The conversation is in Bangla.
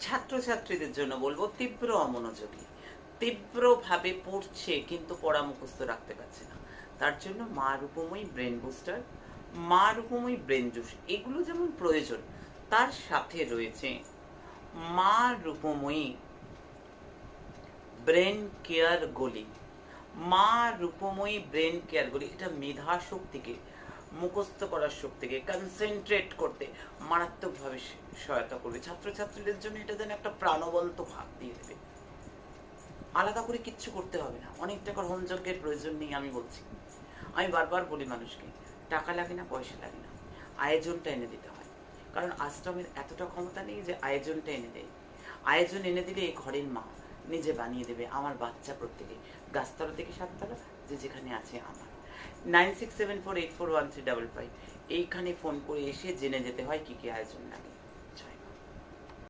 ছাত্রছাত্রীদের জন্য বলবো তীব্র অমনোযোগী, তীব্রভাবে পড়ছে কিন্তু পড়া মুখস্থ রাখতে পারছে না। তার জন্য মা রূপময়ী ব্রেন বুস্টার, মা রূপময়ী ব্রেন জুস এগুলো যেমন প্রয়োজন, তার সাথে রয়েছে মা রূপময়ী ব্রেন কেয়ার গলি। মা রূপময়ী ব্রেন কেয়ার গলি এটা মেধা শক্তিকে, মুখস্থ করার শক্তিকে কনসেন্ট্রেট করতে মারাত্মকভাবে সহায়তা করবে। ছাত্রছাত্রীদের জন্য এটা যেন একটা প্রাণবন্ত ভাব দিয়ে দেবে। আলাদা করে কিচ্ছু করতে হবে না, অনেক টাকার হোমযজ্ঞের প্রয়োজন নেই। আমি বলছি, আমি বারবার বলি মানুষকে, টাকা লাগে না, পয়সা লাগে না, আয়োজনটা এনে দিতে হয়। কারণ আশ্রমের এতটা ক্ষমতা নেই যে আয়োজনটা এনে দেয়। আয়োজন এনে দিলে এই ঘরের মা নিজে বানিয়ে দেবে আমার বাচ্চা প্রত্যেকে, গাছতলা থেকে সাততলা যে যেখানে আছে আমার। 9674841355 এইখানে ফোন করে এসে জেনে যেতে হয় কি কি আয়োজন লাগে।